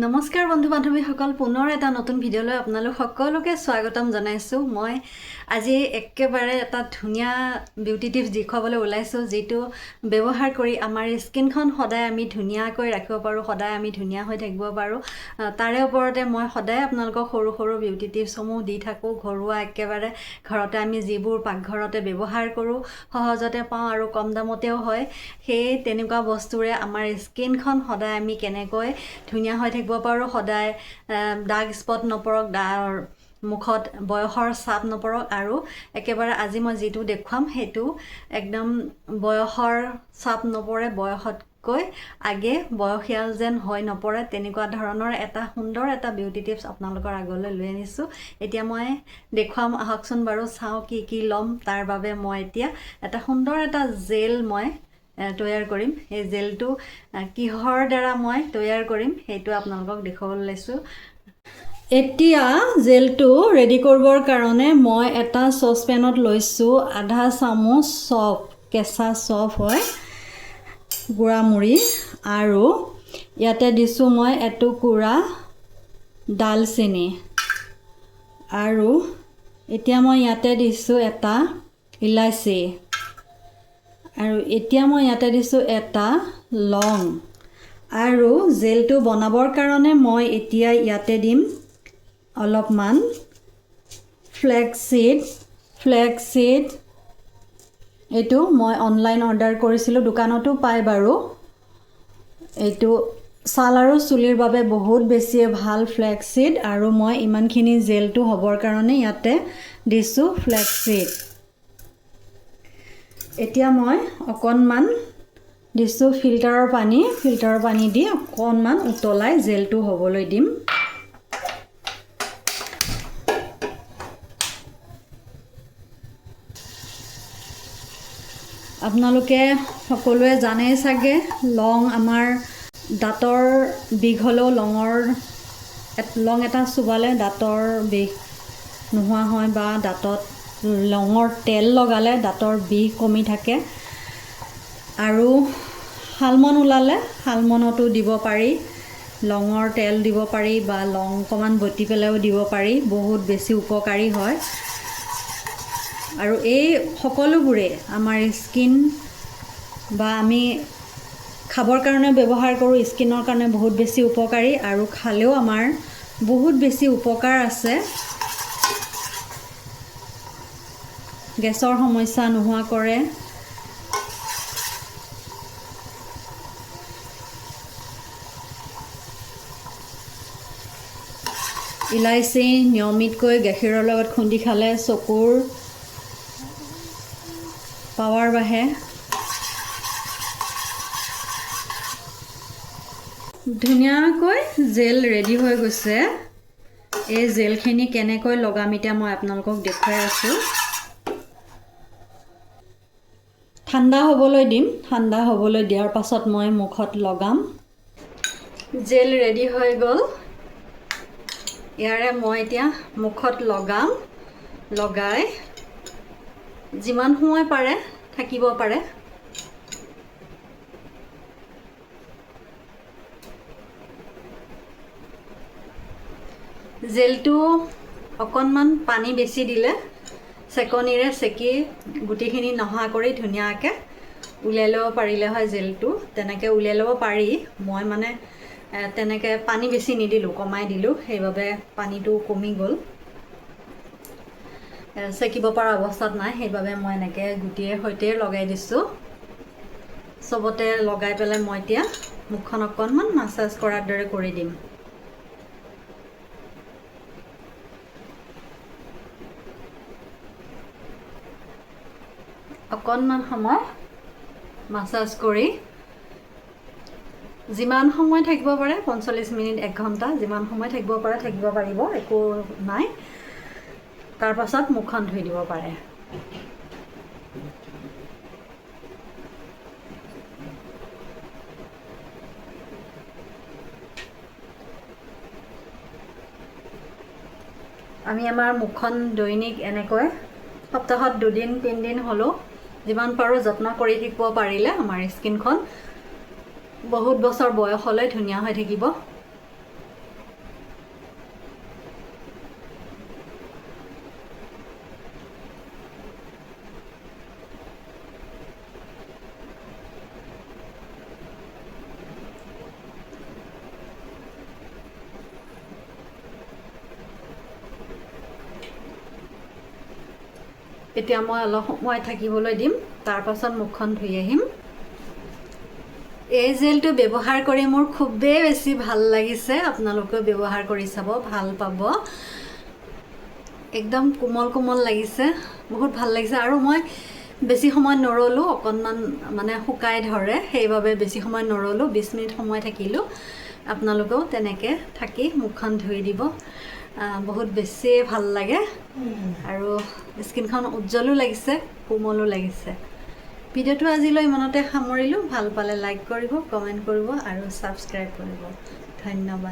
নমস্কাৰ বন্ধু বান্ধৱীসকল, পুনৰ এটা নতুন ভিডিঅ'লৈ আপোনালোক সকলোকে স্বাগতম জনাইছোঁ। মই আজি একেবাৰে এটা ধুনীয়া বিউটি টিপছ দেখুৱাবলৈ ওলাইছোঁ, যিটো ব্যৱহাৰ কৰি আমাৰ স্কিনখন সদায় আমি ধুনীয়াকৈ ৰাখিব পাৰোঁ, সদায় আমি ধুনীয়া হৈ থাকিব পাৰোঁ। তাৰে ওপৰতে মই সদায় আপোনালোকক সৰু সৰু বিউটি টিপছসমূহ দি থাকোঁ। ঘৰুৱা একেবাৰে ঘৰতে আমি যিবোৰ পাকঘৰতে ব্যৱহাৰ কৰোঁ, সহজতে পাওঁ আৰু কম দামতেও হয়। সেই তেনেকুৱা বস্তুৰে আমাৰ স্কিনখন সদায় আমি কেনেকৈ ধুনীয়া হৈ থাকিব পাৰোঁ, সদায় দাগ স্পট নপৰক, মুখত বয়সৰ ছাপ নপৰক। আৰু একেবাৰে আজি মই যিটো দেখুৱাম সেইটো একদম বয়সৰ ছাপ নপৰে, বয়সতকৈ আগে বয়সীয়াল যেন হৈ নপৰে, তেনেকুৱা ধৰণৰ এটা সুন্দৰ এটা বিউটি টিপছ আপোনালোকৰ আগলৈ লৈ আনিছোঁ। এতিয়া মই দেখুৱাম, আহকচোন বাৰু চাওঁ কি কি ল'ম। তাৰ বাবে মই এতিয়া এটা সুন্দৰ এটা জেল মই তৈয়াৰ কৰিম। এই জেলটো কিহৰ দ্বাৰা মই তৈয়াৰ কৰিম সেইটো আপোনালোকক দেখুৱাবলৈ লৈছোঁ। এতিয়া জেলটো ৰেডি কৰিবৰ কাৰণে মই এটা চচপেনত লৈছোঁ আধা চামুচ চফ, কেঁচা চফ হয়, গুড়া মুড়ি, আৰু ইয়াতে দিছোঁ মই এটুকুৰা ডালচেনি, আৰু এতিয়া মই ইয়াতে দিছোঁ এটা ইলাচি, আৰু এতিয়া মই ইয়াতে দিছোঁ এটা লং। আৰু জেলটো বনাবৰ কাৰণে মই এতিয়া ইয়াতে দিম অলপমান ফ্লেক্সিড। এইটো মই অনলাইন অৰ্ডাৰ কৰিছিলোঁ, দোকানতো পায় বাৰু। এইটো ছাল আৰু চুলিৰ বাবে বহুত বেছিয়ে ভাল ফ্লেক্সিড, আৰু মই ইমানখিনি জেলটো হ'বৰ কাৰণে ইয়াতে দিছোঁ ফ্লেক্সিড। এতিয়া মই অকণমান দিছোঁ ফিল্টাৰৰ পানী দি অকণমান উতলাই জেলটো হ'বলৈ দিম। আপোনালোকে সকলোৱে জানেই চাগে, লং আমাৰ দাঁতৰ বিষ হ'লেও লং এটা চুবালে দাঁতৰ বিষ নোহোৱা হয়, বা দাঁতত লঙৰ তেল লগালে দাঁতৰ বিষ কমি থাকে। আৰু শালমন ওলালে শালমনতো দিব পাৰি, লঙৰ তেল দিব পাৰি, বা লং অকণমান বটি পেলাইও দিব পাৰি, বহুত বেছি উপকাৰী হয়। আৰু এই সকলোবোৰে আমাৰ স্কিন, বা আমি খাবৰ কাৰণে ব্যৱহাৰ কৰোঁ, স্কিনৰ কাৰণে বহুত বেছি উপকাৰী, আৰু খালেও আমাৰ বহুত বেছি উপকাৰ আছে। গেছৰ সমস্যা নোহোৱা কৰে। ইলাচি নিয়মিতকৈ গাখীৰৰ লগত খুন্দি খালে চকুৰ পাৱাৰ বাঢ়ে। ধুনীয়াকৈ জেল ৰেডি হৈ গৈছে। এই জেলখিনি কেনেকৈ লগাম এতিয়া মই আপোনালোকক দেখুৱাই আছোঁ। ঠাণ্ডা হ'বলৈ দিম, ঠাণ্ডা হ'বলৈ দিয়াৰ পাছত মই মুখত লগাম। জেল ৰেডি হৈ গ'ল, ইয়াৰে মই এতিয়া মুখত লগাম। লগাই যিমান সময় পাৰে থাকিব পাৰে। জেলটো অকণমান পানী বেছি দিলে চেকনিৰে চেকি গুটিখিনি নহা কৰি ধুনীয়াকৈ উলিয়াই ল'ব পাৰিলে হয় জেলটো। তেনেকৈ উলিয়াই ল'ব পাৰি, মই মানে তেনেকৈ পানী বেছি নিদিলোঁ, কমাই দিলোঁ, সেইবাবে পানীটো কমি গ'ল। চেকিব পৰা অৱস্থাত নাই, সেইবাবে মই এনেকৈ গুটিৰে সৈতে লগাই দিছোঁ। চবতে লগাই পেলাই মই এতিয়া মুখখন অকণমান মাছাজ কৰাৰ দৰে কৰি দিম। অকণমান সময় মাছাজ কৰি যিমান সময় থাকিব পাৰে, 45 মিনিট 1 ঘণ্টা, যিমান সময় থাকিব পাৰে থাকিব পাৰিব, একো নাই। তাৰ পাছত মুখখন ধুই দিব পাৰে। আমি আমাৰ মুখখন দৈনিক এনেকৈ সপ্তাহত 2-3 দিন হ'লেও যিমান পাৰোঁ যত্ন কৰি থাকিব পাৰিলে আমাৰ স্কিনখন বহুত বছৰ বয়সলৈ ধুনীয়া হৈ থাকিব। এতিয়া মই অলপ সময় থাকিবলৈ দিম, তাৰ পাছত মুখখন ধুই আহিম। এই জেলটো ব্যৱহাৰ কৰি মোৰ খুবেই বেছি ভাল লাগিছে, আপোনালোকেও ব্যৱহাৰ কৰি চাব, ভাল পাব। একদম কোমল কোমল লাগিছে, বহুত ভাল লাগিছে। আৰু মই বেছি সময় নৰলোঁ, অকণমান মানে শুকাই ধৰে, সেইবাবে বেছি সময় নৰলোঁ, 20 মিনিট সময় থাকিলোঁ। আপোনালোকেও তেনেকৈ থাকি মুখখন ধুই দিব, বহুত বেছিয়ে ভাল লাগে আৰু স্কিনখন উজ্জ্বলো লাগিছে, কোমলো লাগিছে। ভিডিঅ'টো আজিলৈ ইমানতে সামৰিলোঁ। ভাল পালে লাইক কৰিব, কমেণ্ট কৰিব আৰু ছাবস্ক্ৰাইব কৰিব। ধন্যবাদ।